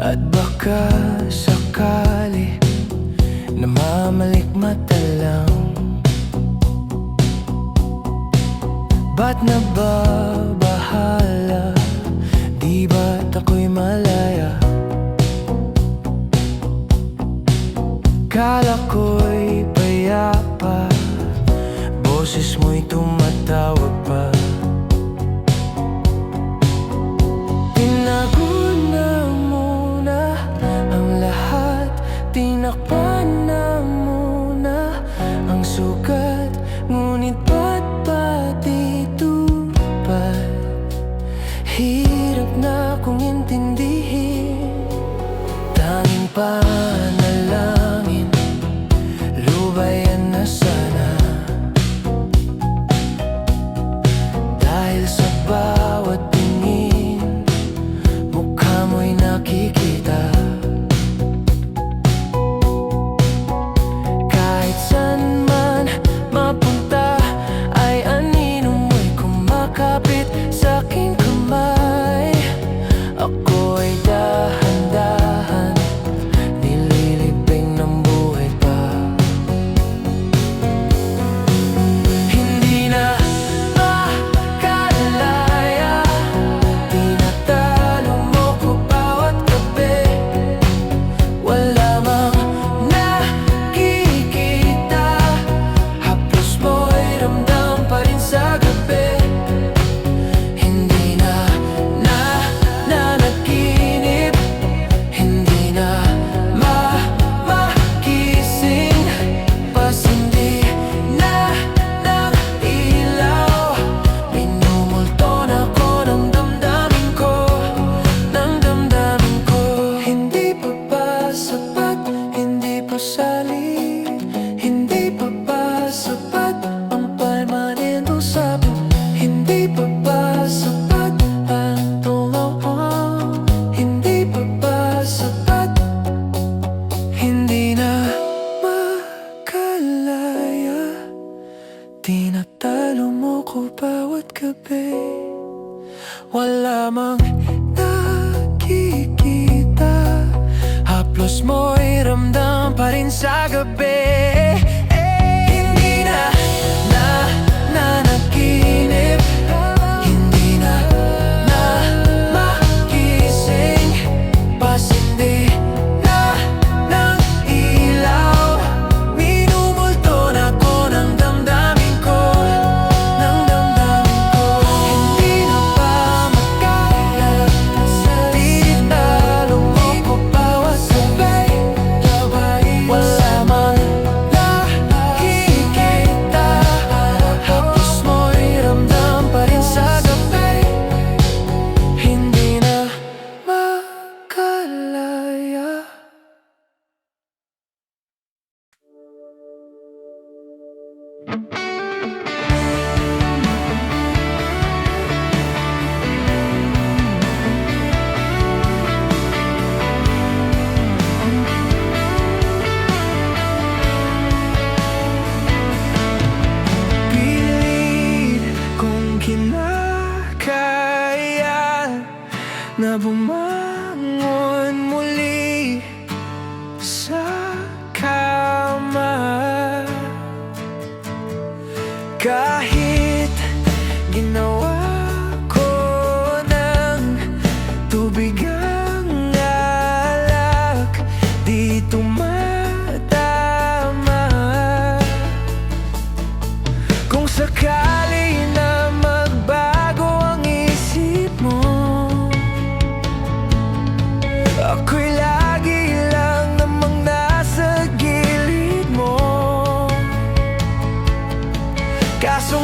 At baka sakali namamalikmata lang. Ba't nababahala? Di ba't ako'y malaya? Kala ko'y payapa, boses mo'y tumatawag pa. Tinago na muna ang lahat, tinakpan na muna ang sugat. Ngunit ba't pati tupad? Hirap na kong intindihin. Tanging panalangin, lubayan na sana. Dahil sa bawat tingin, mukha mo'y nakikita. Kahit saan man mapunta, ay anino mo'y kumakapit sa aking kamay. Ako'y dahan-dahan nililibing ng buhay pa. Hindi na makalaya, tinatalo mo ko bawat gabi. Wala mang nakikita, haplos mo'y ramdam pa rin sa gabi. Hindi na nanaginip, hindi na makising, pasindi na ng ilaw. Minumulto na ko ng damdamin ko, ng damdamin ko. Hindi pa ba sapat, hindi pa salit, hindi pa ba sapat ang permanenteng usapan? Hindi pa ba sapat ang tulong? Hindi pa ba sapat? Hindi na makalaya, tinatalo mo ko bawat gabi. Wala mang nakikita, haplos mo'y ramdam pa rin sa gabi. Hindi na nanaginip, hindi na makising, pasindi na ng ilaw. Minumulto na ko ng damdamin ko, ng damdamin ko. Hindi na ba makaya, tinatalo mo ko bawat gabi. Wala mang nakikita, haplos mo'y ramdam pa rin sa gabi. Hindi na makalaya. Pilit kong kinakaya na bumangon muli sa kama. Kahit ginawa ko ng tubig ang alak, di tumatama. Kung sakali na magbago ang isip mo, ako'y lagi lang namang nasa gilid mo. Kaso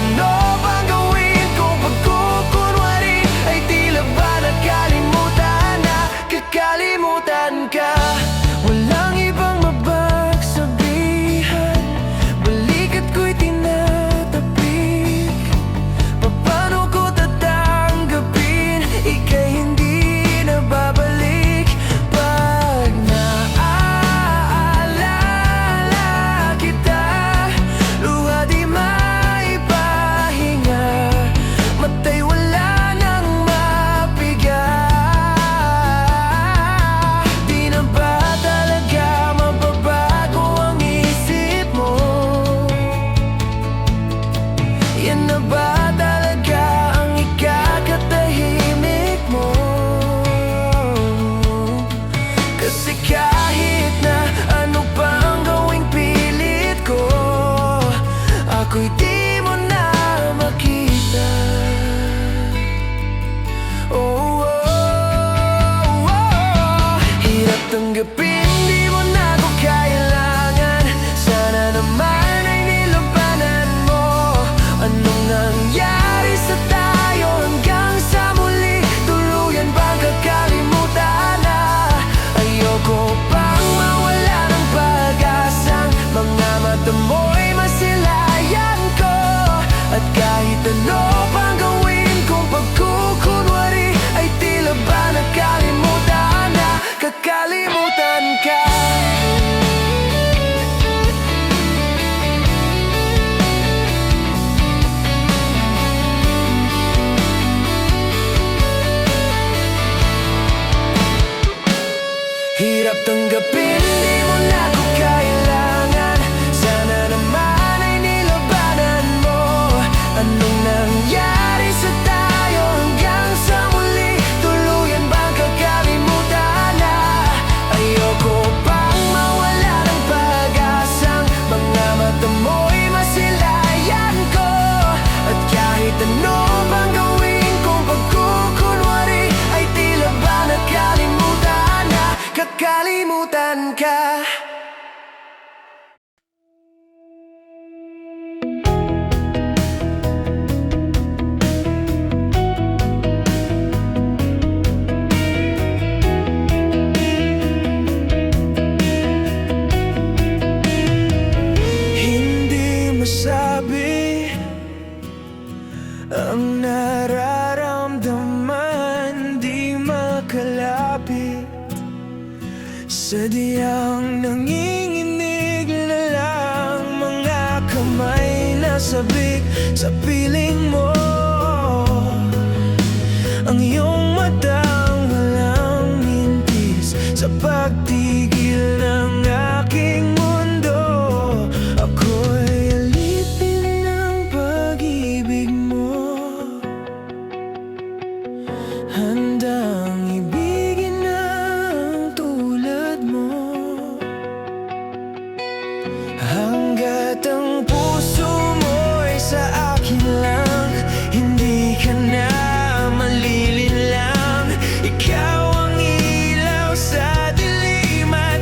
ano bang gawin kung pagkukunwari ay tila ba nakalimutan na kakalimutan ka? Walang ibang mapagsabihan, balikat ko'y tinatapik. Paano ko tatanggapin, ika'y hindi na babalik? Pag naaalala kita, luha di maipahinga, matay wala nang mapiga. Di na ba talaga mababago ang isip mo? Yan na ba talaga ang ikakatahimik mo? Kasi kahit na ano pa ang gawing pilit ko, ako'y di mo na makita. Oh, oh, oh. Hirap tanggapin, di mo na ako kailangan. Sana naman ay nilabanan mo. Anong nangyari sa tayo hanggang sa muli? Tuluyan bang kakalimutan na? Ayoko pang mawala ng pag-asang mga mata mo'y masilayan ko. At kahit ano pang gawin kung pagkukunwari ay tila ba nakalimutan na kakalimutan ka. Hirap tanggapin, di mo na ako kailangan. Sana naman ay nilabanan mo. Anong nangyari sa tayo hanggang sa muli? Tuluyan bang kakalimutan na? Ayoko pang mawala ng pag-asang mga mata mo'y masilayan ko. At kahit ano bang gawin kung pagkukunwari ay tila ba nakalimutan na kakalimutan ka. Hindi masabi ang nararamdaman, di makalapit. Sadyang nanginginig na lang mga kamay na sabik sa piling mo. Ang iyong matang walang mintis sa pagtigil ng aking mundo. Ako'y alipin ng pag-ibig mo, handang ibigin ang tulad mo. Hanggat ang puso mo'y sa akin lang, hindi ka na malilinlang. Ikaw ang ilaw sa dilim at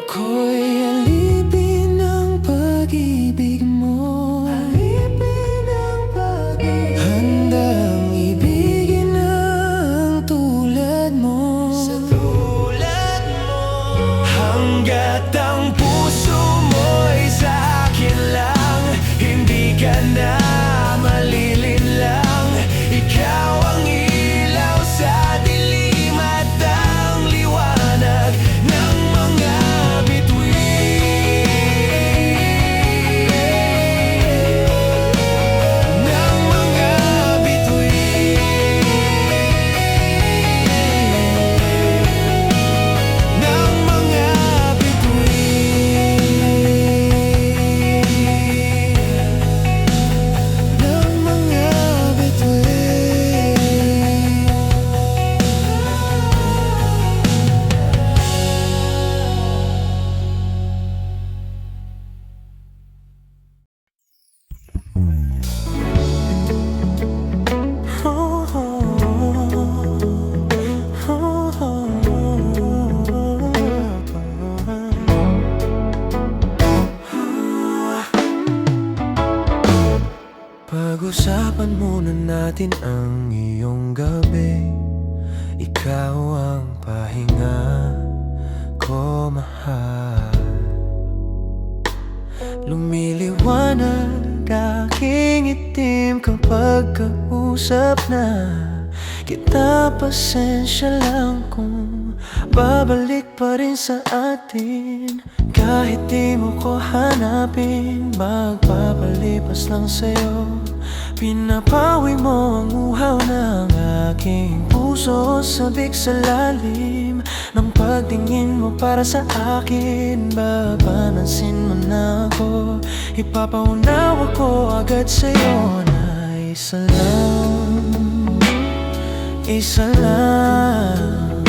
Ako'y alipin ng pag-ibig mo, alipin ng pag-ibig. Handang ibigin ang tulad mo, sa tulad mo. Hanggat ang puso mo'y sa akin lang, hindi ka na malilinlang. Ikaw ang ilaw sa dilim at ang liwanag ng mga pag-usapan muna natin ang iyong gabi. Ikaw ang pahinga ko, mahal. Lumiliwanag aking itim kapag kausap na kita. Pasensya lang kung babalik pa rin sa atin. Kahit di mo ko hanapin, magpapalipas lang sa'yo. Pinapawi mo ang uhaw ng aking puso, sabik sa lalim ng pagtingin mo para sa akin. Babanansin mo na ako, ipapaunawa ko agad sa'yo na isa lang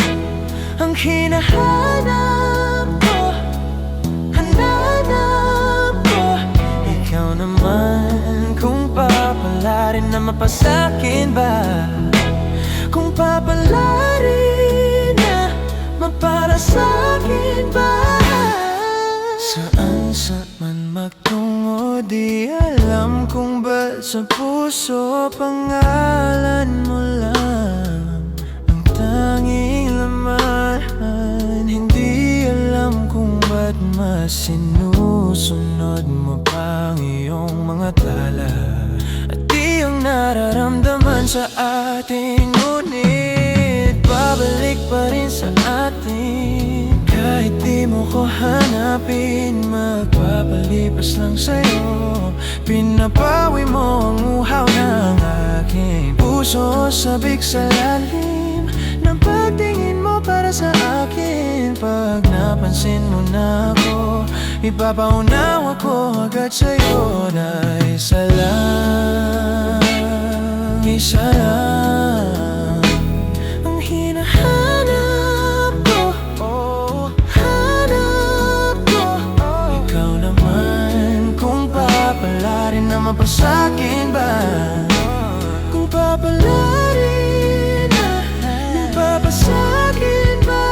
ang hinahanap ko, hanap ko. Ikaw naman, kung papalarin na mapasakin ba, kung papalarin na mapara sa'kin ba. Saan man magtungo, di alam kung ba't sa puso pangalan mo lang ang tanging laman. Hindi alam kung ba't mas sinusunod mo pa ang iyong mga tala, at di ang nararamdaman sa atin. Ngunit babalik pa rin sa atin. Kahit di mo ko hanapin, magpapalipas lang sa'yo. Pinapawi mo ang uhaw ng aking puso, sabik sa lalim ng pagtingin mo para sa akin. Pag napansin mo na ako, ipapaunawa ko agad sa'yo na isa lang ang hinahanap ko, hanap ko. Ikaw naman, kung papalarin na mapasakin ba, kung papalarin na mapapasakin ba.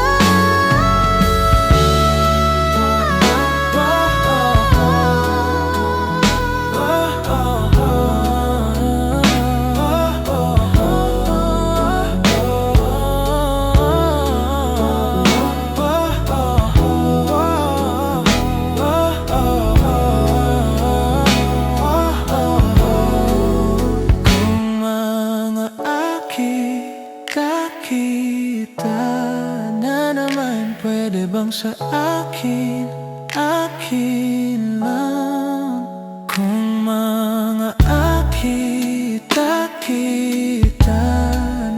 Kita na naman, pwede bang sa akin, akin lang? Kung mga kita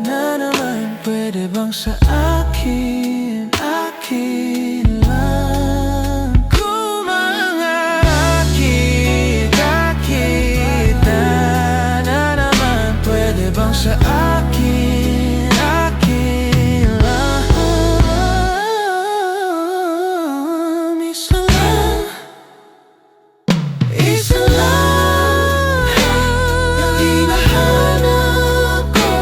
na naman, pwede bang sa akin, akin lang? Kung mga kita na naman, pwede bang sa akin, hanap ko.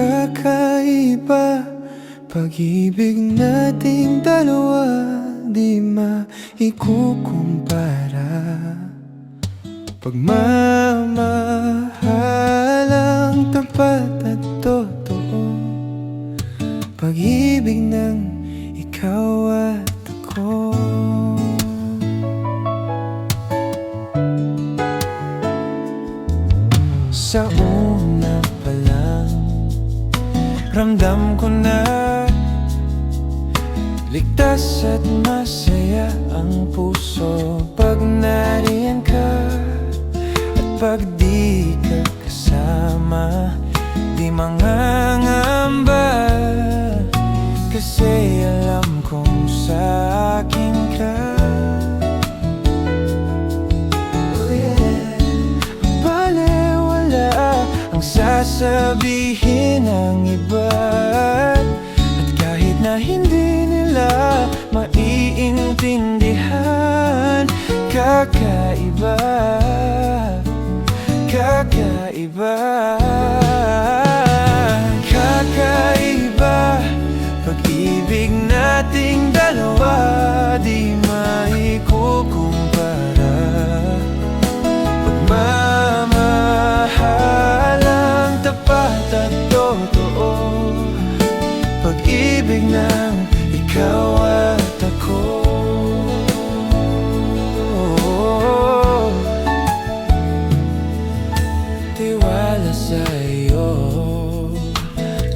Kakaiba, pag-ibig nating dalawa, di maikukumpara. Pagmamahalang tapat at totoo, pag-ibig ng ikaw at ako. Sa una pa lang, ramdam ko na ligtas at masaya ang puso pag nariyan ka. At pag di ka kasama, di mangangamba, kasi alam kong sa akin ka. Balewala ang sasabihin ng iba, at kahit na hindi nila maiintindihan, kakaiba, kakaiba, kakaiba, pag-ibig nating dalawa, di maikukumpara. Pagmamahalang tapat at totoo, pag-ibig ng ikaw at ako. Tiwala sa iyo,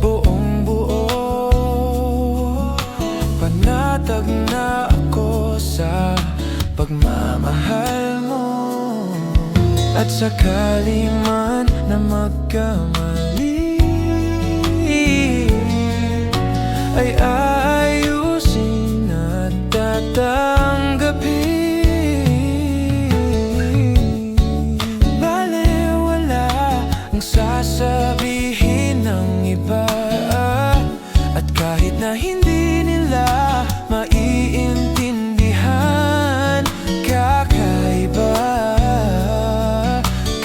buong buo, panatag na ako sa pagmamahal mo. At sakali man na magkamali, ay ayusin at tatanggapin. Balewala ang sasabihin ng iba, at kahit na hindi nila maiintindihan, kakaiba,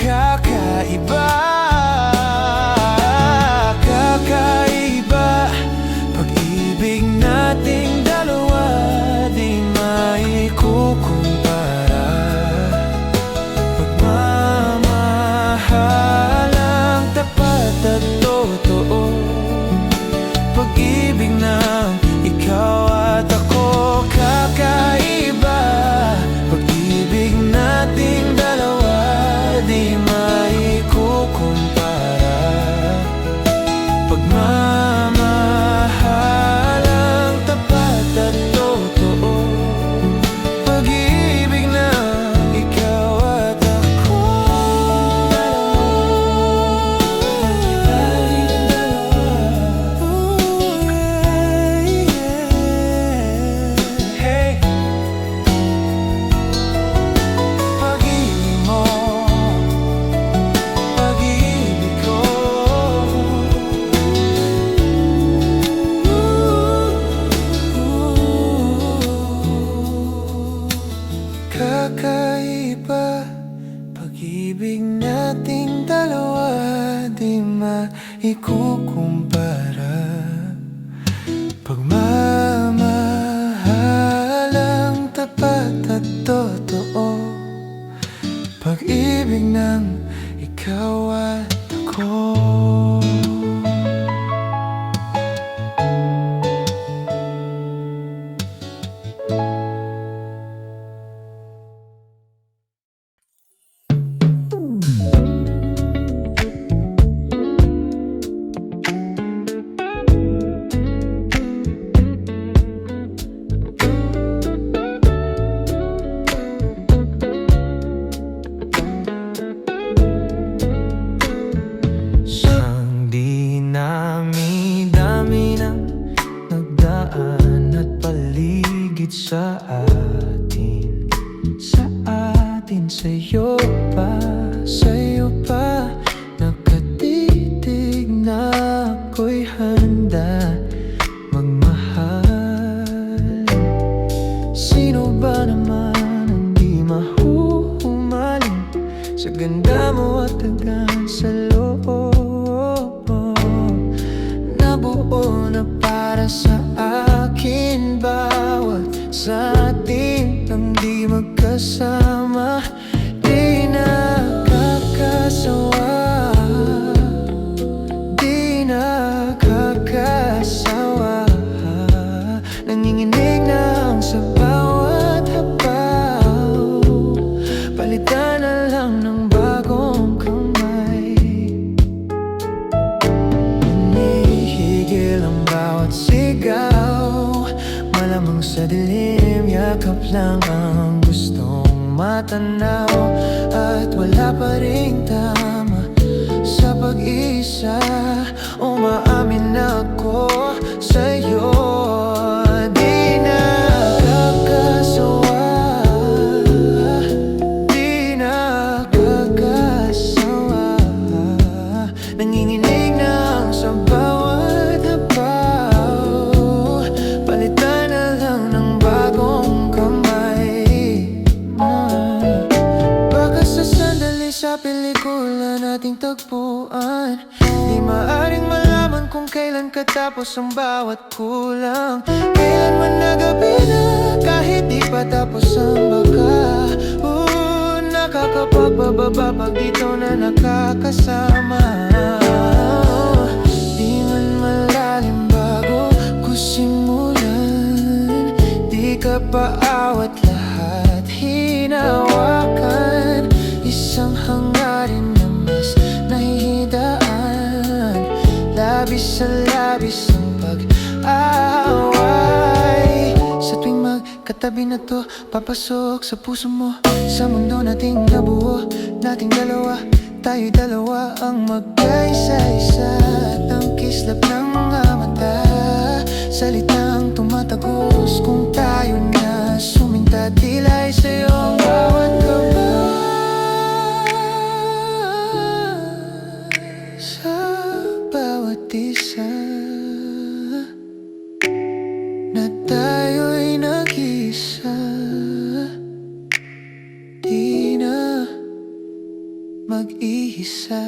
kakaiba, kakaiba, pag-ibig nating dalawa, di maikukumpara. Pagmamahalang tapat at totoo, pag-ibig ng ikaw at ako. Kakaiba, pag-ibig nating dalawa, di maikukumpara. Pagmamahalang tapat at totoo, pag-ibig ng ikaw at ako. Hey, pag-ibig mo, pag-ibig ko. Kakaiba, pag-ibig nating dalawa, di maikukumpara. Pagmamahalang tapat at totoo, pag-ibig ng ikaw at ako. Sa'yo pa, nakatitig na ako'y handa magmahal. Sino ba naman hindi mahuhumaling sa ganda mo at tagan sa loob? para sa akin. Bawat sa atin ang di magkasama, di nakakasawa, di nakakasawa. Nanginginig na ang sa bawat habaw, palitan na lang ng bagong kamay. Hinihigil ang bawat sigaw, malamang sa dilim, yakap lang ang gustong matanaw. At wala pa ring tama sa pag-isa, umaamin ako sa'yo. Di nakakasawa, di nakakasawa. Nanginginig na ang sa bawat habaw, palitan na lang ng bagong kamay. Baka sa sandali sa pelikula nating tagpuan, di maaring malaman kung kailan katapos ang bawat kulang. Kailan man na gabi na, kahit di pa tapos ang baka. Nakakapagpababa pag dito na nakakasama. Di man malalim bago ko simulan, di ka paawat lahat hinawakan. Isang hangarin na mas nahihidaan, labis sa labis ang pag-away. Sa tuwing magkatabi na to, papasok sa puso mo, sa mundo nating nabuo, nating dalawa, tayo'y dalawa ang magkaisa-isa. At ang kislap ng mga mata, salitang tumatagos kung tayo na suminta. Tila'y sa'yo ang bawat kabay, sa bawat isa, na tayo'y nag-isa. Di na mag-iisa.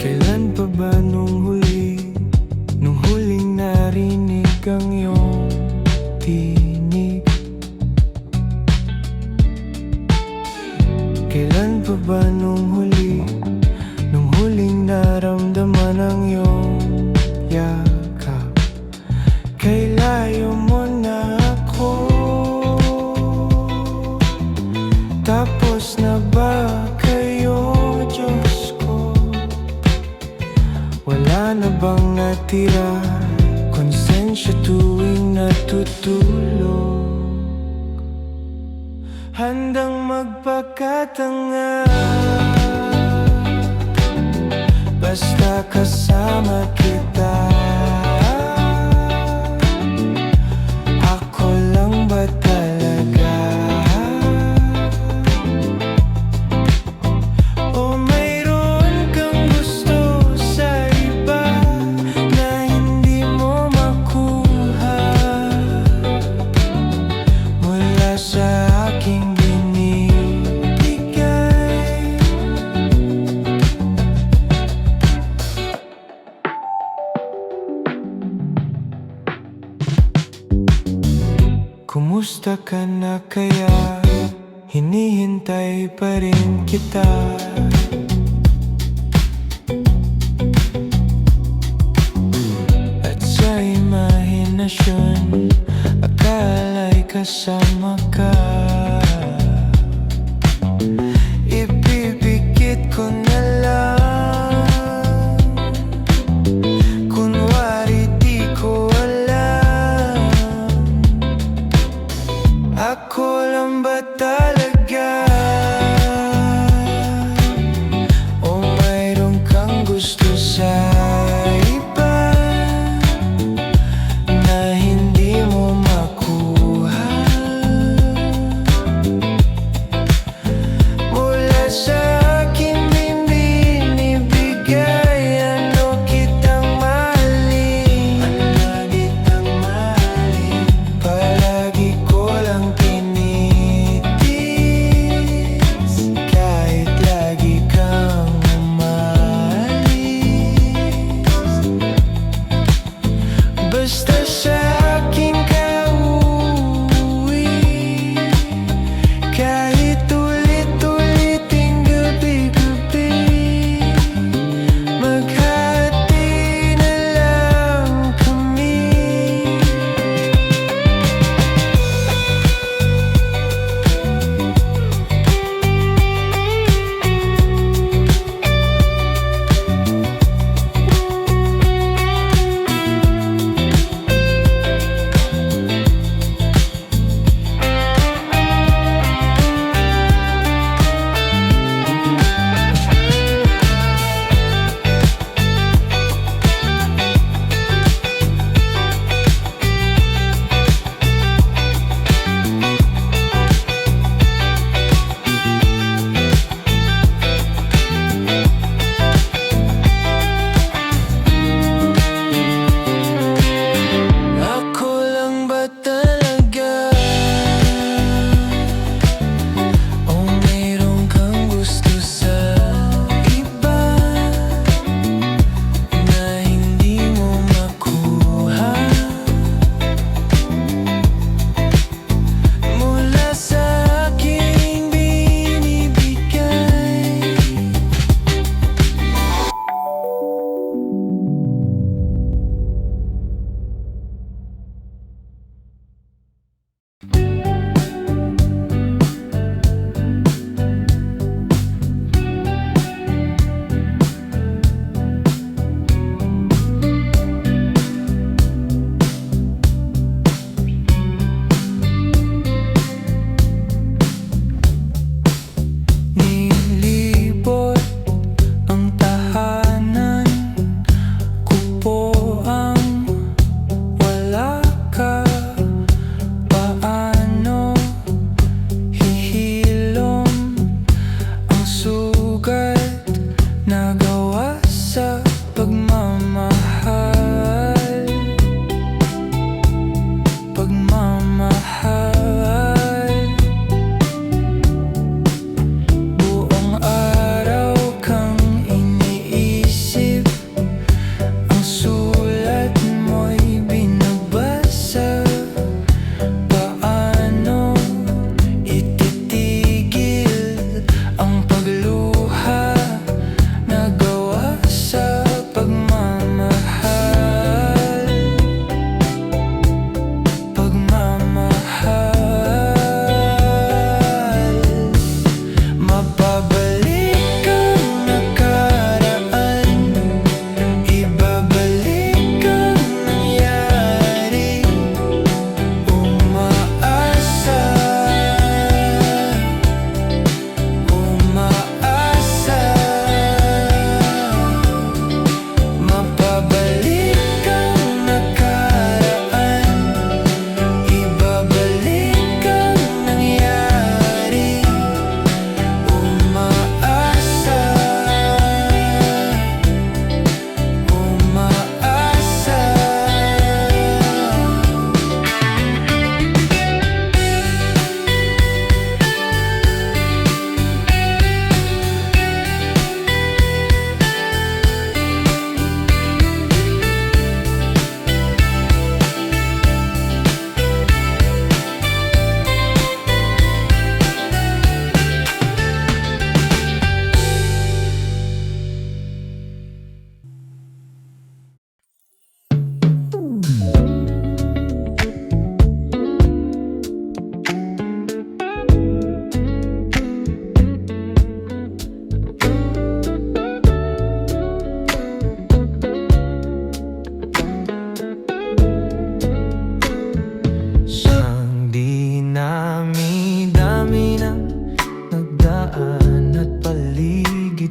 Kailan pa ba nung huling narinig ang iyong tinig? Kailan pa ba nung huling naramdaman ang iyong yakap? Kay layo mo na ako, tapos na ba kayo, Diyos ko? Wala na bang natira, konsensya tuwing natutulog? Handang magpakatanga, basta kasama kita. Ako lang ba talaga? O mayroon kang gusto sa iba na hindi mo makuha mula sa aking binibigay? Kumusta ka na kaya? Hinihintay pa rin kita. At sa imahinasyon, akala'y kasama ka. Ipipikit ko na lang lang ba talaga? O mayroon kang gusto sa iba na hindi mo makuha? Mula sa aking binibigay, ano kitang mahalin, palagi ko lang tinitiis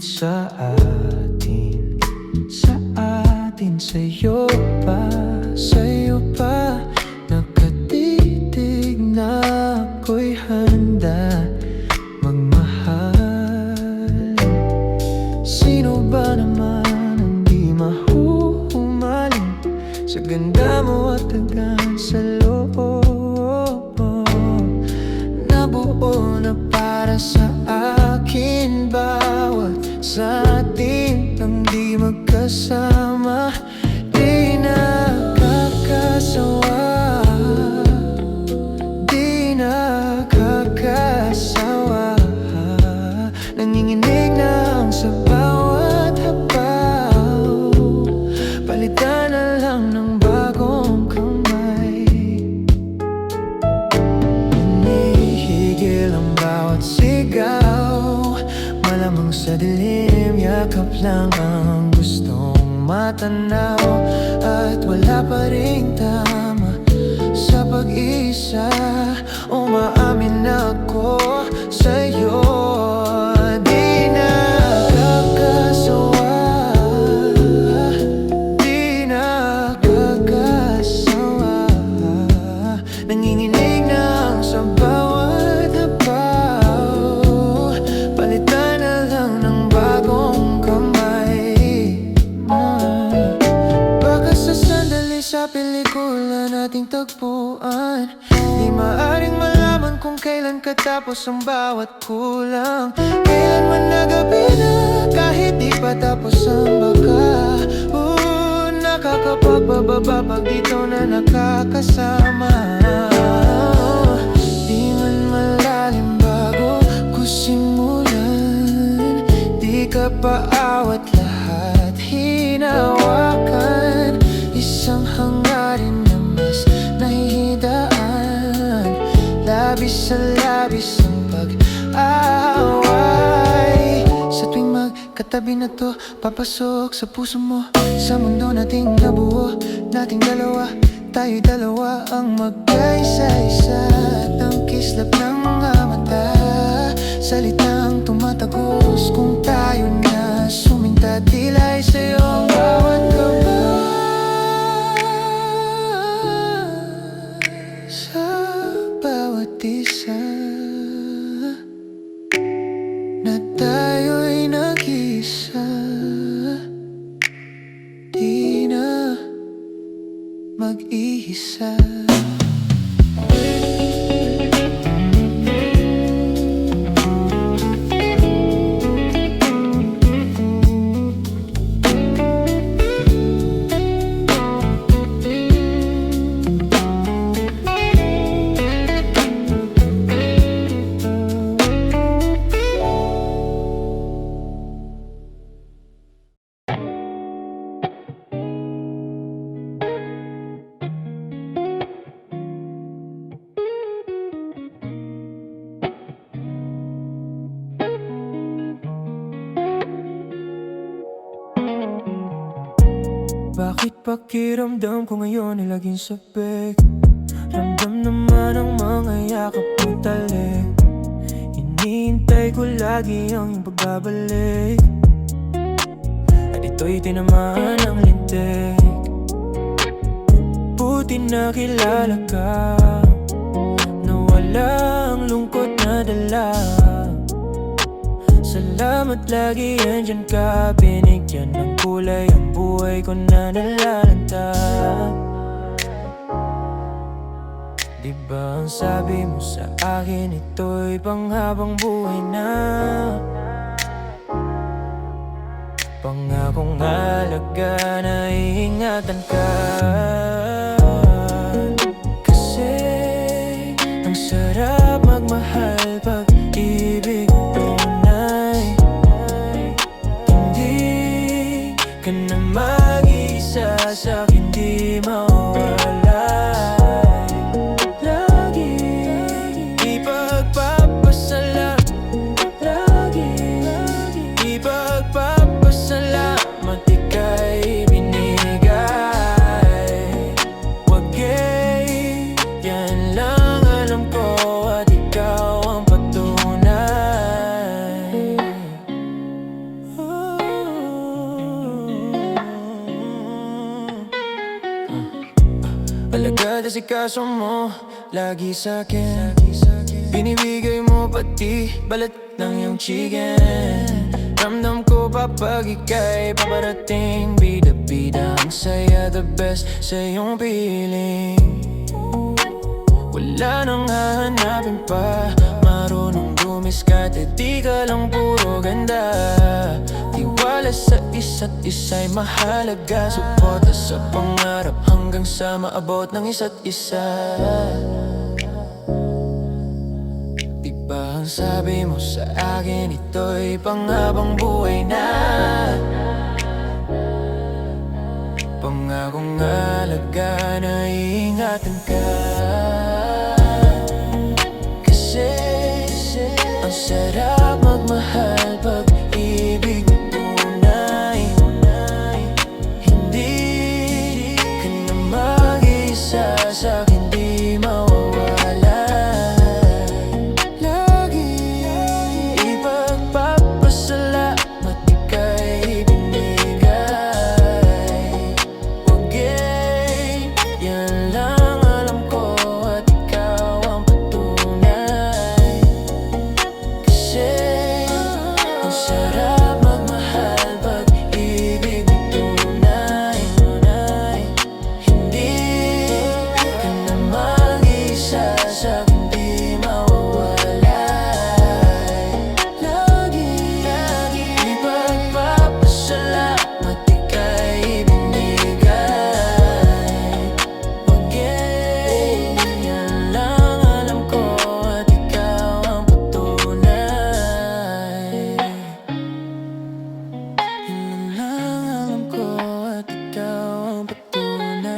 sa atin, sa atin. Sa'yo pa nakatitig na ako'y handa magmahal. Sino ba naman ang di mahuhumaling sa ganda mo at tagan sa loob? Nabuo na para sa akin bawat sa atin ang di magkasama. Di nakakasawa, di nakakasawa. Nanginginig na sa bawat habaw, palitan na lang ng bagong kamay. Hinihigil ang bawat sigaw, malamang sa dilim, yakap lang ang gustong matanaw. At wala pa ring tama sa pag-isa, umaamin ako sa'yo. Di nakakasawa, di nakakasawa. Nanginginig na sa bawat habaw, palitan na lang ng bagong kamay. Baka sa sandali sa pelikula nating tagpuan, di maaring malaman kung kailan katapos ang bawat kulang. Kailan man na gabi na, kahit di pa tapos ang baka. Nakakapagpababa pag dito na nakakasama. Di man malalim bago ko simulan, di ka paawat lahat hinawakan. Isang hangarin na mas nahihidaan, labis sa labis ang pag-away. Sa tuwing magkatabi na to, papasok sa puso mo, sa mundo nating nabuo, nating dalawa. Tayo'y dalawa ang magkaisa-isa, at ang kislap ng mga mata, salitang tumatagos kung tayo na suminta. Tila ay sa'yo ang bawat kabay, sa bawat isa, na tayo'y nag-isa. Di na mag-iisa. Bakit pakiramdam ko ngayon ay laging sabik? Ramdam naman ang mga yakap mo talik. Hinihintay ko lagi ang iyong pagbabalik, at ito'y tinamaan ng lintik. Buti na kilala ka, na walang lungkot na dala. Salamat lagi andyan ka, binigyan ng kulay ang buhay ko na nalalanta. Diba ang sabi mo sa akin, ito'y panghabang buhay na, pangakong halaga na iingatan ka. Kasi ang sarap magmahal pag ibig tunay. Hindi ka na mag-isa sa'kin, di mawalay. Lagi ipagpapasalamat, lagi ipagpapasalamat ika'y binigay. pag-asikaso mo lagi sa'kin. Binibigay mo pati balat ng iyong chicken. Ramdam ko pa pag ika'y paparating. Bida-bida ang saya, the best sa iyong piling. Wala nang hahanapin pa, marunong dumiskarte, di ka lang puro ganda. Tiwala sa isa't isa'y mahalaga, suporta sa pangarap hanggang sa maabot ng isa't isa. Diba ang sabi mo sa akin, ito'y panghabang buhay na. Pangakong alaga na iingatan ka. Kasi ang sarap magmahal pag ibig mo tunay. Hindi ka na mag-isa sa'kin, di mawawala. Lagi ipagpapasalamat ika'y binigay. Okay, yan lang alam ko at ikaw ang patunay. Kasi ang sarap magmahal pag ibig mo tunay. Hindi ka na mag-isa sa'kin, di mawawala. Lagi ipagpapasalamat ika'y binigay. Okay, yan lang alam ko at ikaw ang patunay. Yan lang alam ko at ikaw ang patunay.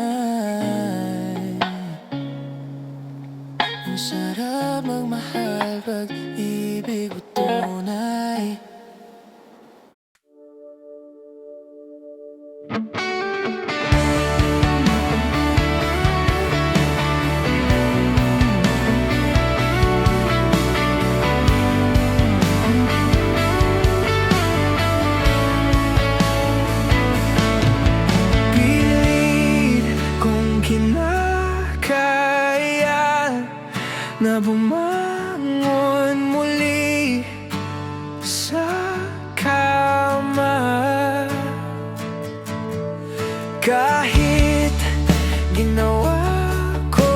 Ang sarap magmahal pag ibig mo tunay. Pilit kong kinakaya na bumangon muli sa kama. Kahit ginawa ko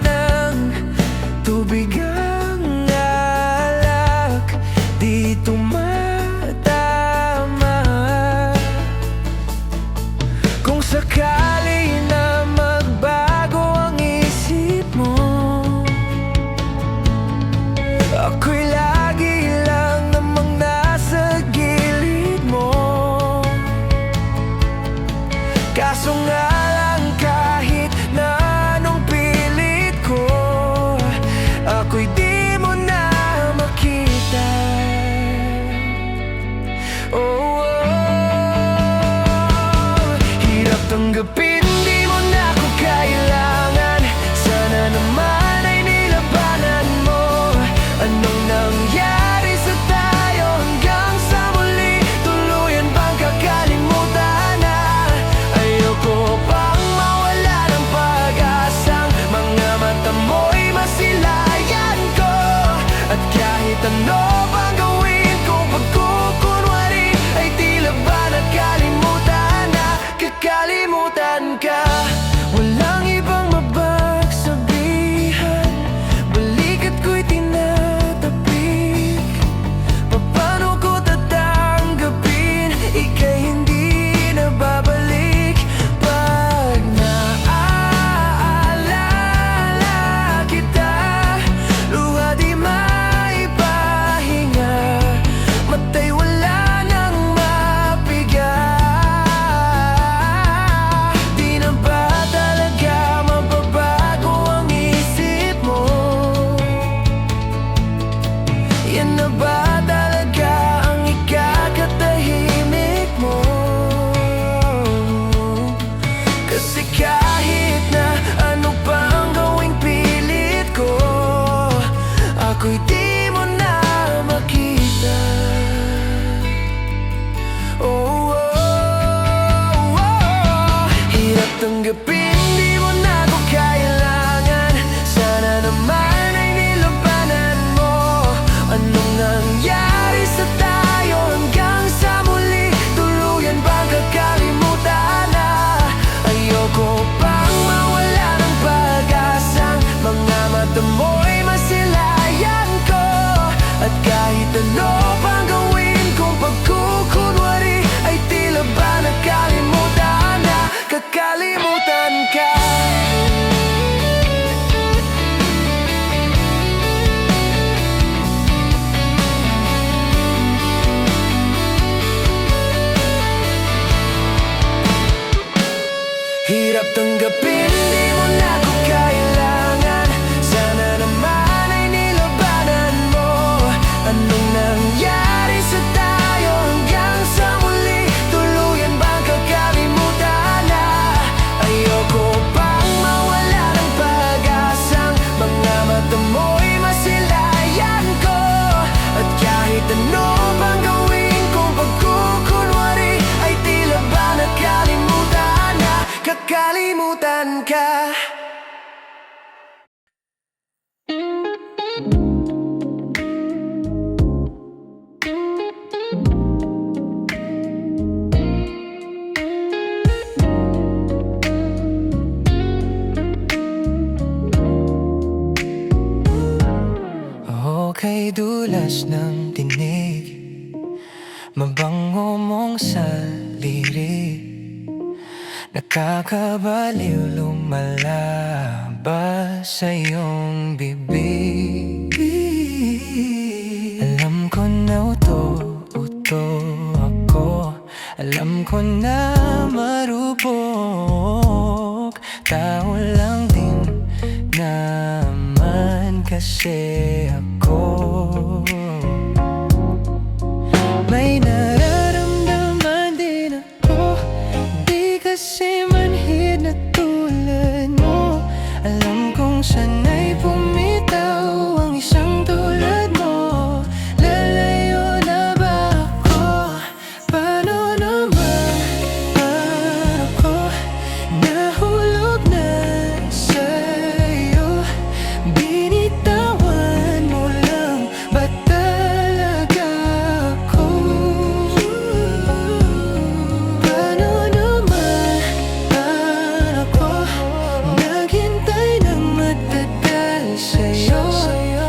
ng tubig ang alak, di tumatama. Kung sakali na magbago ang isip mo, ako'y lagi lang namang nasa gilid mo. Kaso nga lang kahit na anong pilit ko, ako'y di mo na makita. Oh, hirap tanggapin, di mo na ako kailangan. Sana naman ay nilabanan mo. Anong nangyari sa tayo hanggang sa muli? Tuluyan bang kakalimutan na? Ayoko pang mawala ng pag-asang mga mata mo'y masilayan ko. At kahit ano pang gawin kong pagkukunwari, ay tila ba nakalimutan na? Kakalimutan ka. Walang ibang mapagsabihan, balikat ko'y tinatapik. Paano ko tatanggapin? Ika'y hindi na babalik. Pag naaalala kita, luha di maipahinga, mata'y wala nang mapiga. Di na ba talaga mababago ang isip mo? Yan na ba talaga ang ikakatahimik mo? Kasi kahit na ano pa ang gawing pilit ko, ako'y di mo na makita. Oh, oh, oh. Hirap tanggapin, di mo na ako kailangan. kay dulas ng tinig, mabango mong saliri, nakakabaliw lumalabas sa iyong bibig. Alam ko na uto ako, alam ko na marupok, tao lang din naman kasi ako. May nararamdaman din ako, di kasi manhid na tulad mo. Alam kong sana'y bumitaw ang isang tulad mo. Lalayo na ba ako? Paano naman ako nahulog na sa'yo? Binitawan mo lang ba talaga ako? Paano naman ako naghintay ng matagal sa'yo?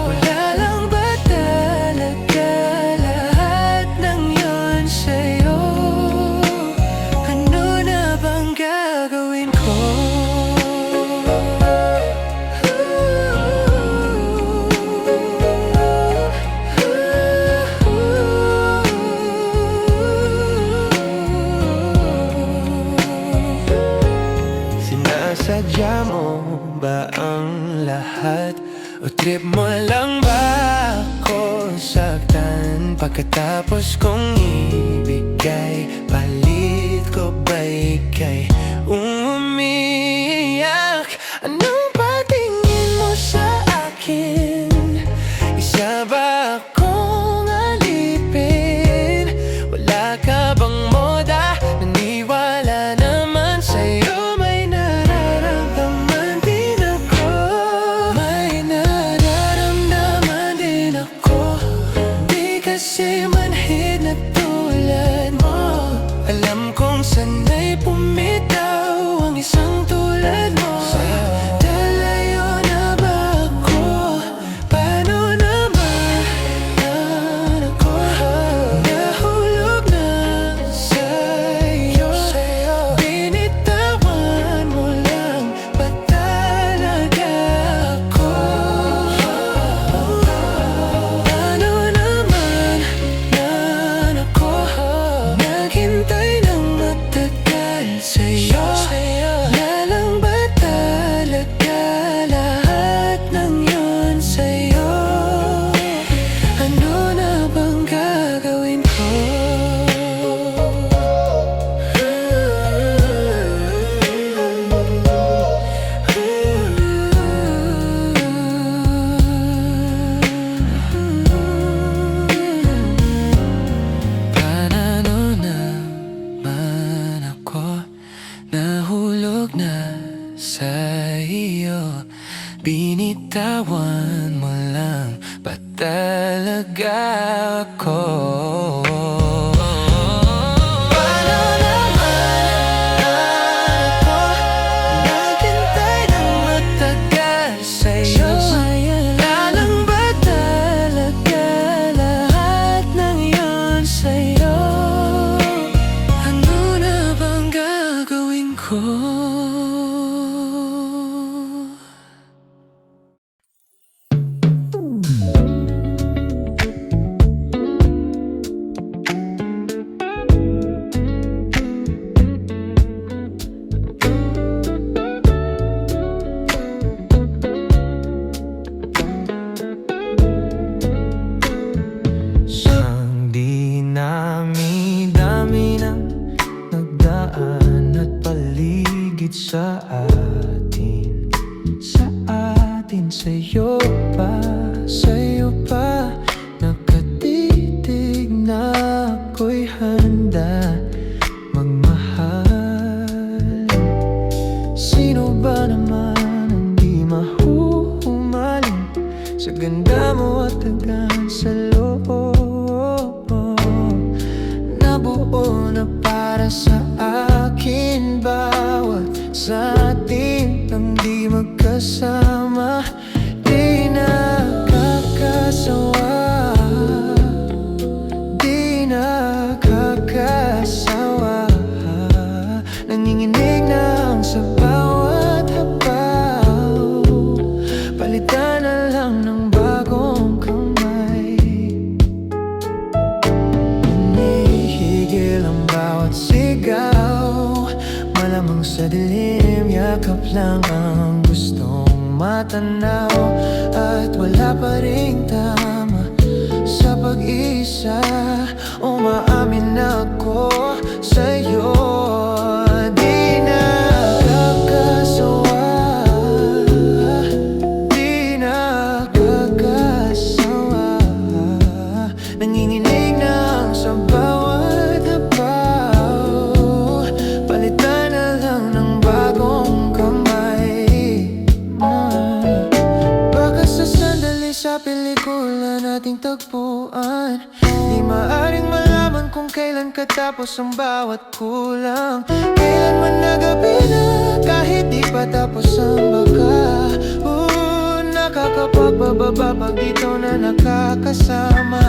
Wala lang ba talaga lahat ng yun sa'yo? Ano na bang gagawin ko? Sinasadya mo ba ang lahat? O trip mo lang ba ako saktan? Pagkatapos kong ibigay, palit ko ba ika'y umiiyak? Anong patingin mo sa akin? Isa ba akong alipin? Wala ka bang moda? Naniwala naman sa'yo. May nararamdaman din ako, may nararamdaman din ako, di kasi manhid na tulad mo. Alam kong sana'y bumitaw ang isang tulad mo. Lalayo na ba ako? Paano naman ako nahulog na sa'yo? Binitawan mo lang ba talaga ako? Paano naman ako naghintay ng matagal sa'yo? Wala lang ba talaga lahat ng yun sa'yo? Ano na bang gagawin ko? Paano naman ako nahulog na sa'yo? Binitawan mo lang ba talaga ako? Paano naman ako naghintay ng matagal sa'yo? Wala lang ba talaga lahat ng yun sa'yo? Ano na bang gagawin ko? Ang dinami-dami ng nagdaan at paligid sa atin, sa'yo pa nakatitig na ako'y handa magmahal. Sino ba naman ang di mahuhumaling sa ganda mo at tagan sa loob? Nabuo na para sa akin bawat sa atin ang di magkasama. Di lang ang gustong matanaw, at wala pa ring tama sa pag-isa. Umaamin ako sa'yo, di na kakasawa, di na kakasawa. Nanginginig lang sa bawat habaw, palitan na lang ng bagong kamay. Baka sa sandali sa pelikula nating tagpuan, di maaring malaman kung kailan katapos ang bawat kulang. Kailan man na gabi na, kahit di pa tapos ang baka. Nakakapagpababa pag dito na nakakasama.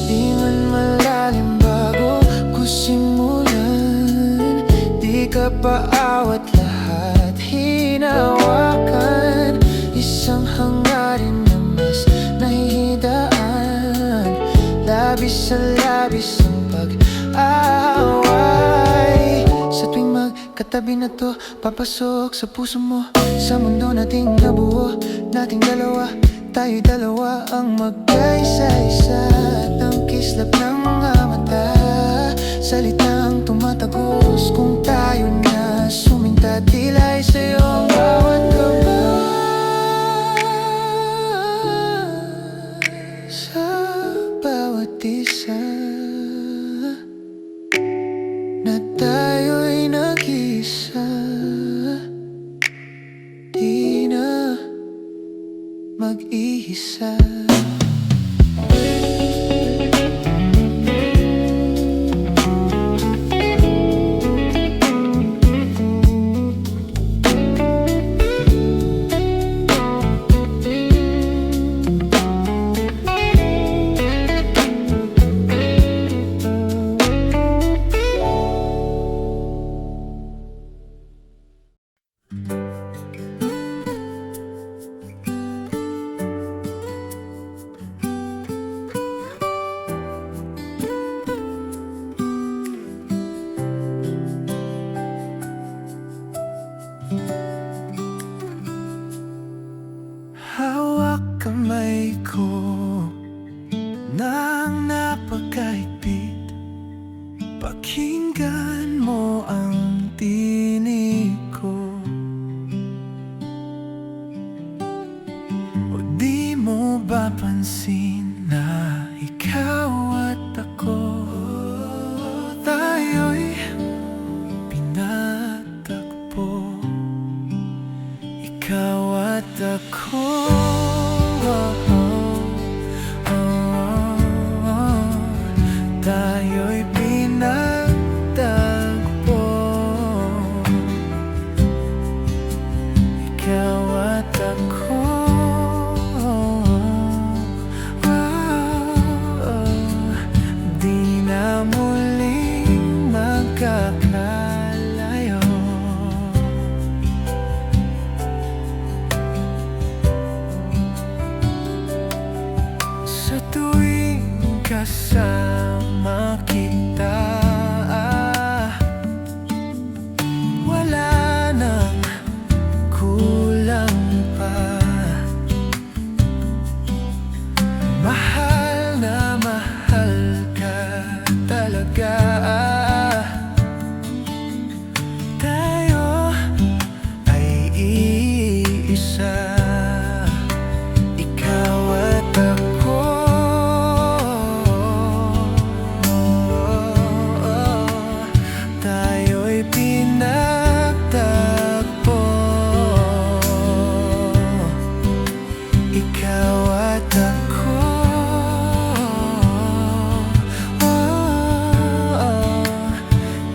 Di man malalim bago ko simulan, di ka paawat lahat hinawakan. Isang hangarin na mas nahihidaan, labis sa labis ang pag-away. Sa tuwing magkatabi na to, papasok sa puso mo, sa mundo nating nabuo, nating dalawa. Tayo'y dalawa ang magkaisa-isa, at ang kislap ng mga mata, salitang tumatagos kung tayo na suminta. Tila ay sa'yo ang bawat gabay, sa bawat isa, na tayo'y nag-isa. Di na mag-iisa. Hawak kamay ko nang napakahigpit, pakinggan mo ang tinig ko. O di mo ba pansin na ikaw at ako, tayo'y pinatagpo, ikaw at ako. Tayo'y pinagtagpo, ikaw at ako. Di na muling magkakalayo. Sa tuwing kasama kita, wala nang kulang pa. Mahal na mahal ka talaga. Tayo ay iisa, ikaw at ako. Tayo'y pinagtagpo, ikaw at ako.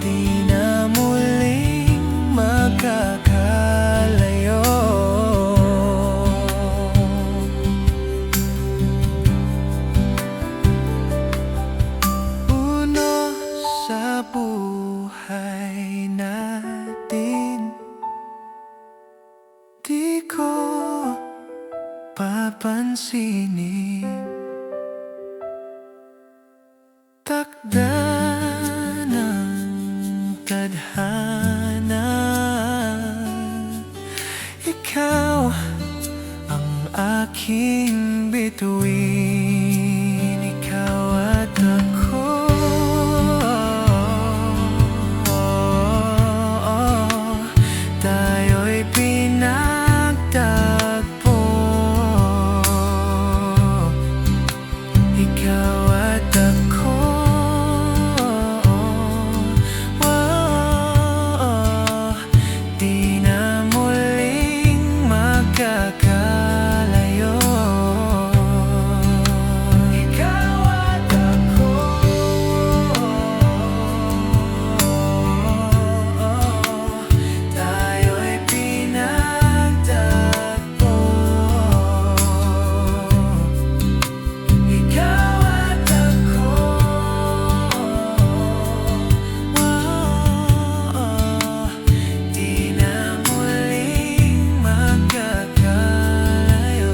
Di na muling magkakalayo. Uno sa buhay natin, di ko papansinin. Takda ng tadhana, aking bituin, ikaw at ako. Tayo'y pinagtagpo, ikaw at ako. Di na muling magkakalayo. Ikaw at ako. Tayo'y pinagtagpo, ikaw at ako. Di na muling magkakalayo.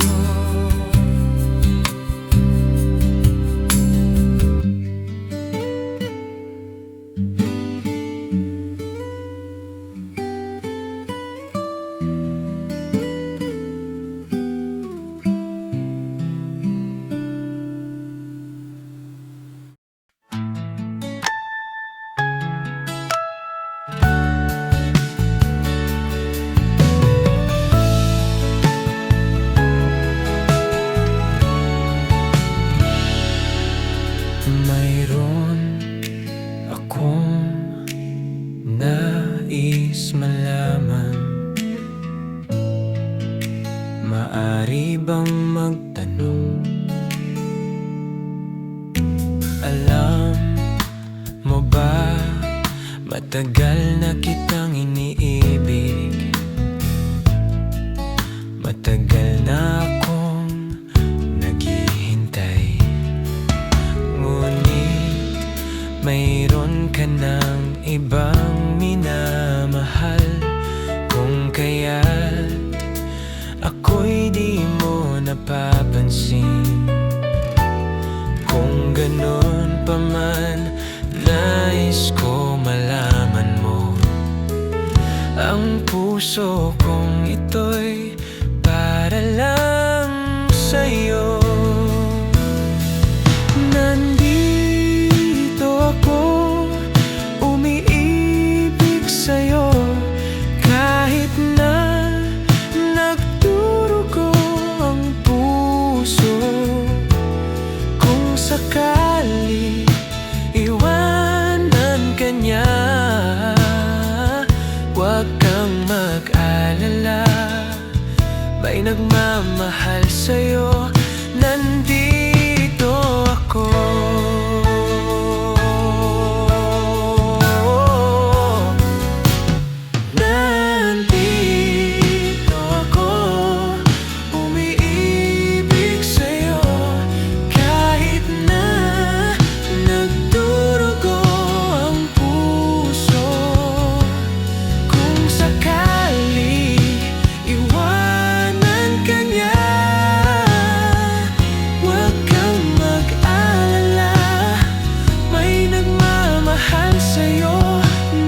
Mayroon akong nais malaman. Maari bang magtanong? Alam mo ba, matagal na kitang iniibig. Matagal na akong naghihintay. Ngunit mayroon ka ng ibang minamahal. Kung kaya't ako'y di mo napapansin. Kung ganun pa man, nais ko malaman mo, ang puso kong ito'y para lang sa'yo. Nandito ako, umiibig sa'yo, kahit na nagdurugo ang puso. Kung sakali iwanan ka niya, huwag kang mag-alala, may nagmamahal sa'yo. Nandito ako. Nandito ako, umiibig sa'yo, kahit na nagdurugo ang puso. Kung sakali iwanan ka niya, huwag kang mag-alala, may nagmamahal sa'yo.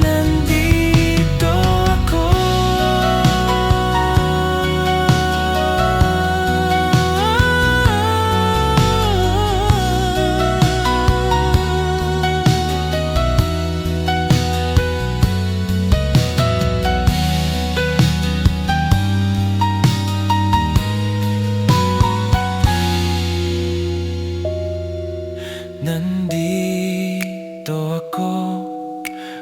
Nandito ako. Nandito ako,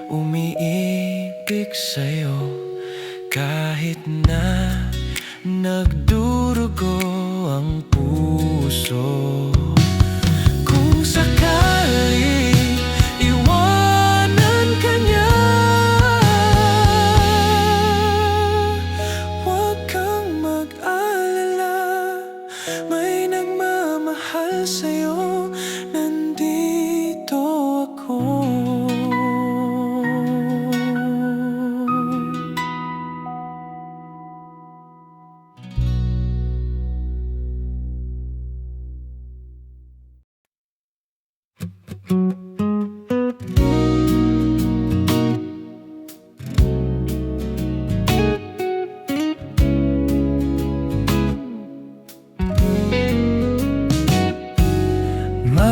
umiibig sa'yo, kahit na nagdurugo ang puso. Kung sakali iwanan ka niya, huwag kang mag-alala, may nagmamahal sa'yo. Nandito ako.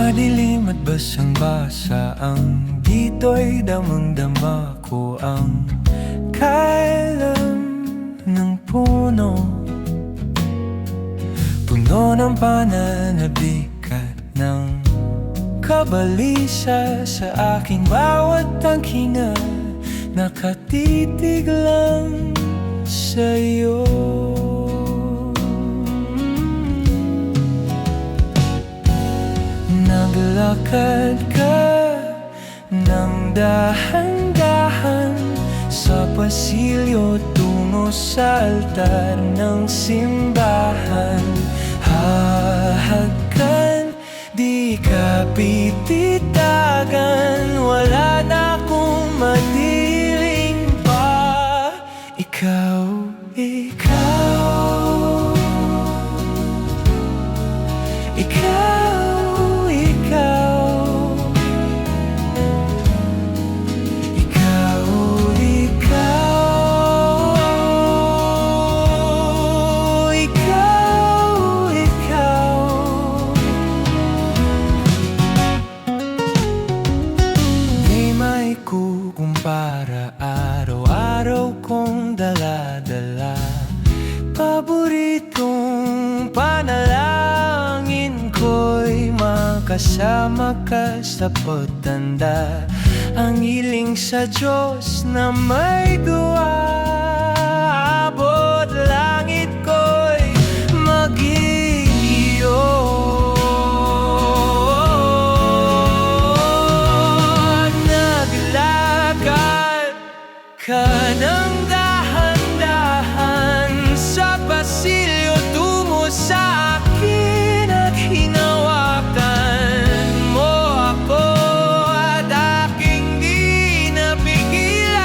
Madilim at basang-basa ang dito'y damang-dama ko ang kailam ng puno. Puno ng pananabik at ng kabalisa sa aking bawat tanghinga. Nakatitig lang sa'yo. Naglakad ka ng dahan-dahan sa pasilyo tungo sa altar ng simbahan. Hahagkan, di ka pititagan, wala na akong madiling pa. Ikaw, ikaw, ikaw, ikaw, ikaw, ikaw, ikaw. Di maikukumpara, araw-araw kong dala-dala. Paboritong panalangin ko'y makasama ka sa pagtanda. Ang hiling sa Diyos na may duwa, abot langit ko'y maging iyo. Naglakad ka ng dahan-dahan sa pasilyo tungo sa akin at hinawakan mo ako at aking di napigilan.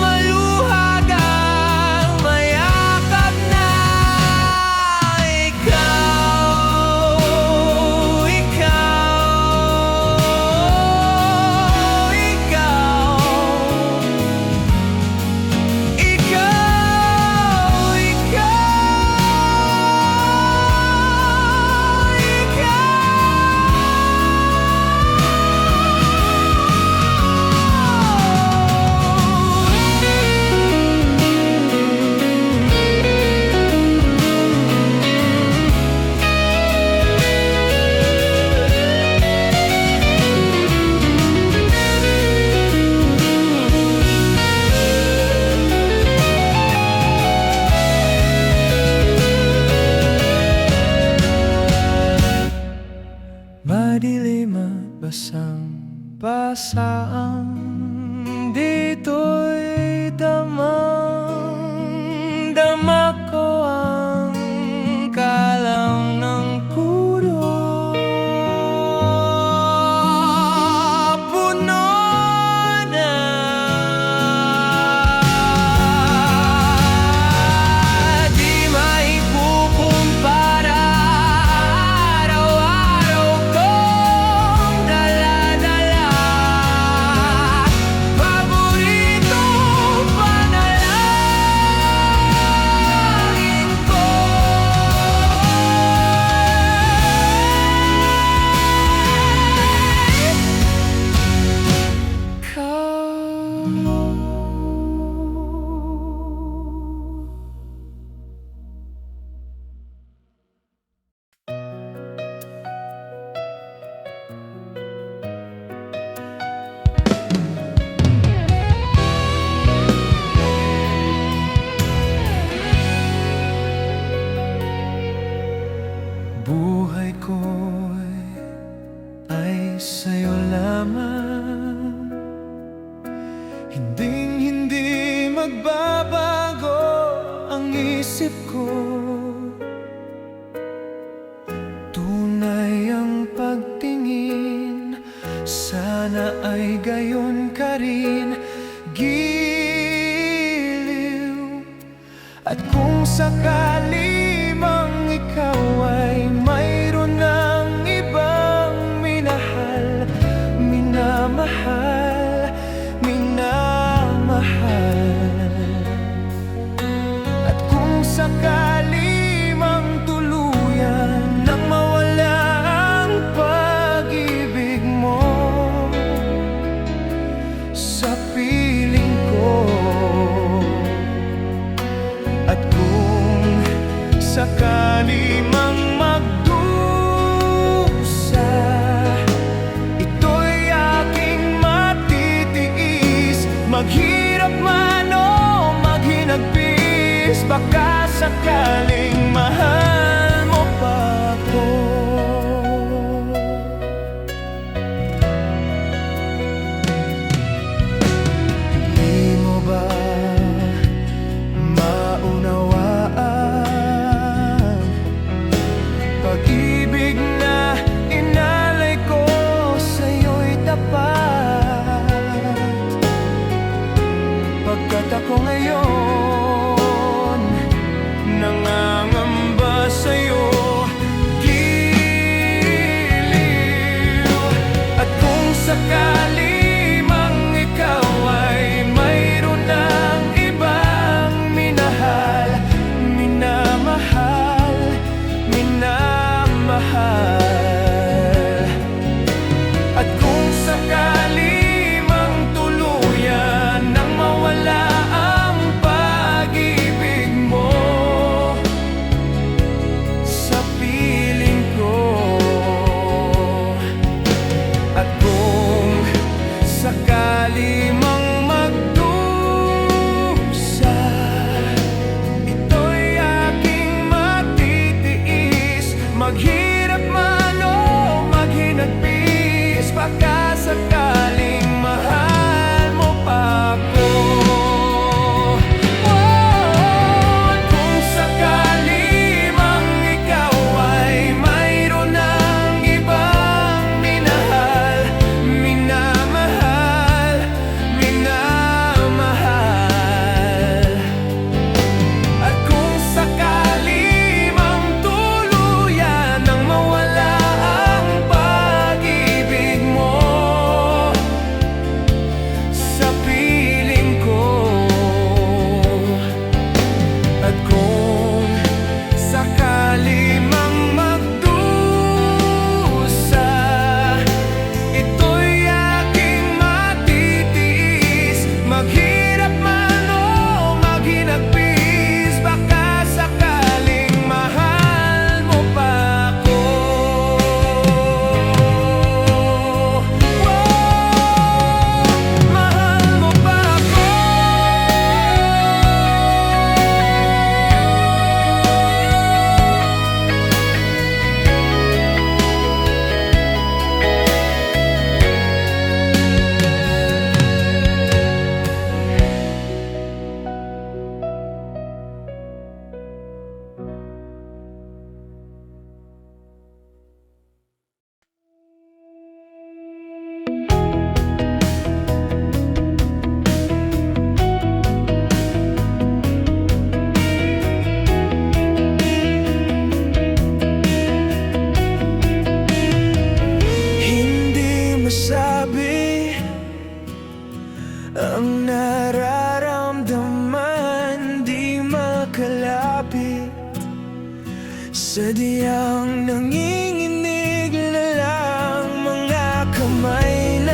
Maluhag ang mayakap na ikaw, ikaw, ikaw. Madilim at basang-basa ang dito'y damang-dama ko ang kalam ng puno. Puno na di maikukumpara, araw-araw kong dala-dala. Paboritong panalangin ko. Buhay ko'y ay sa'yo lamang, hinding-hindi magbabago ang isip ko. Tunay ang pagtingin, sana ay gayon ka rin. Giliw, at kung sakali mang ikaw ay mayroon ng ibang minahal, minamahal, minamahal. At kung sakali mang tuluyan nang mawala ang pag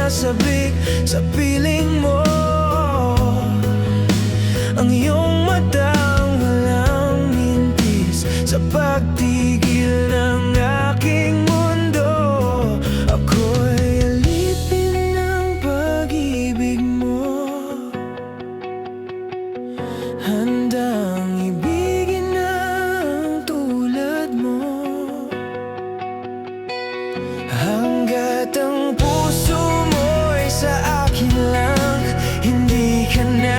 sumasabik sa piling mo. Ang iyong matang walang mintis sa pagtigil ng aking mundo. Ako'y alipin ng pag-ibig mo, handang ibigin ang tulad mo. Hanggat ang puso mo'y sa akin lang, hindi ka na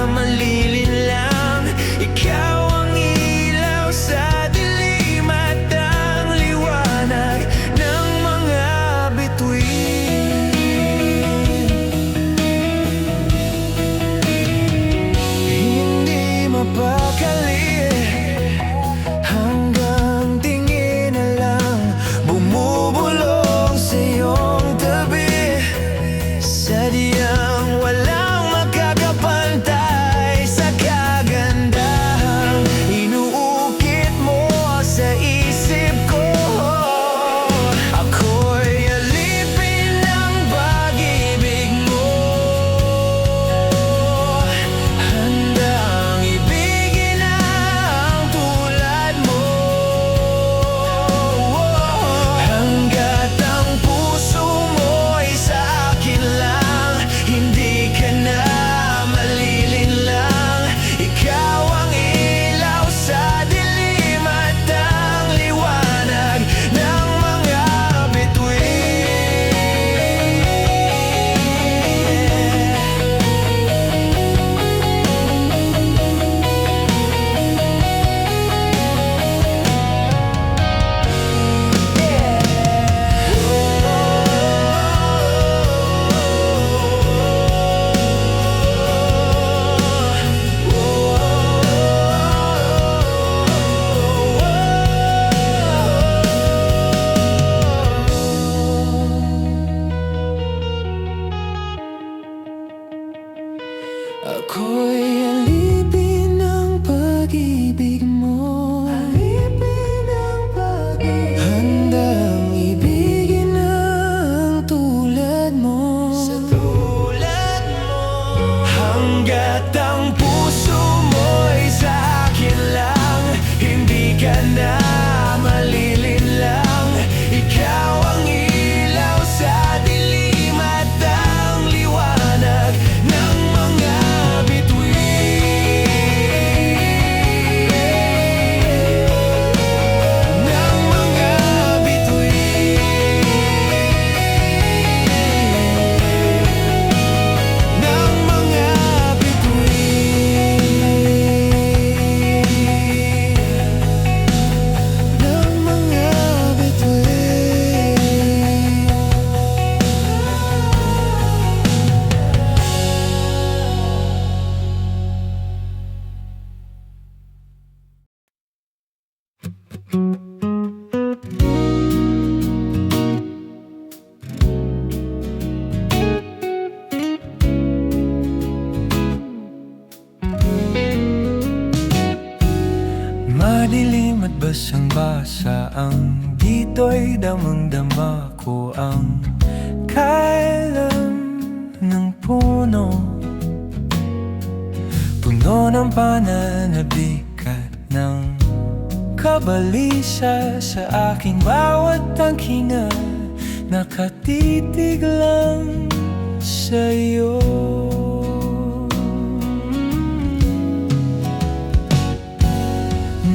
malilinlang. Ikaw ang ilaw sa dilim at ang liwanag ng mga bituin. Hindi mapakali, hanggang tingin na lang bumubulong sa iyong tabi. Sadyang walang makakapantay sa kagandahang inuukit mo sa isip ko. Ako'y alipin ng pag-ibig mo, handang ibigin ang tulad mo. Hanggat ang puso mo'y sa akin lang, hindi ka na malilinlang. Ikaw ang ilaw sa dilim at ang liwanag ng mga bituin. Ako'y alipin ng pag-ibig mo, handang ibigin ang tulad mo. Hanggat ang puso mo'y sa akin lang, hindi ka na malilinlang. Ikaw ang ilaw sa dilim at ang liwanag ng mga bituin. Ng mga bituin. Ng mga bituin. Ng mga bituin. Madilim at basang-basa ang dito'y damang-dama ko ang kailan ng puno, puno ng pananabik at ng kabalisa sa aking bawat tanghinga. Nakatitig lang sa'yo.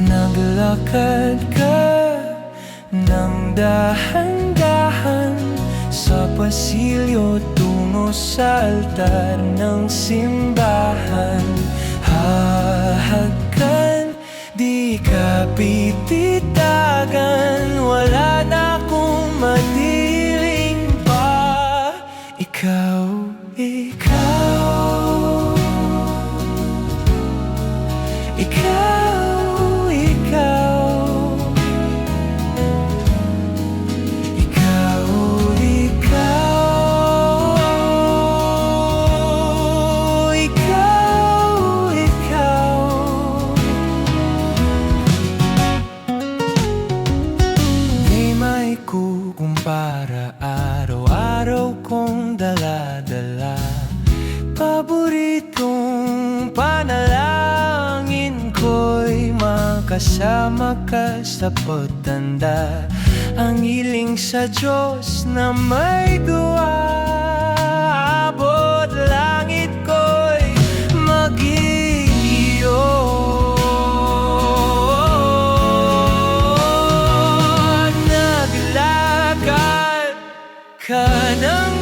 Naglakad ka ng dahan-dahan sa pasilyo tungo sa altar ng simbahan. Hahagkan, di ka pititagan, wala na akong madiling pa. Ikaw, ikaw, ikaw, ikaw, ikaw, ikaw, ikaw. Di may kukumpara, araw-araw kong dala makasama ka sa pagtanda. Ang hiling sa Diyos na may duwa, abot langit ko'y mag-iyo. Naglakad ka ng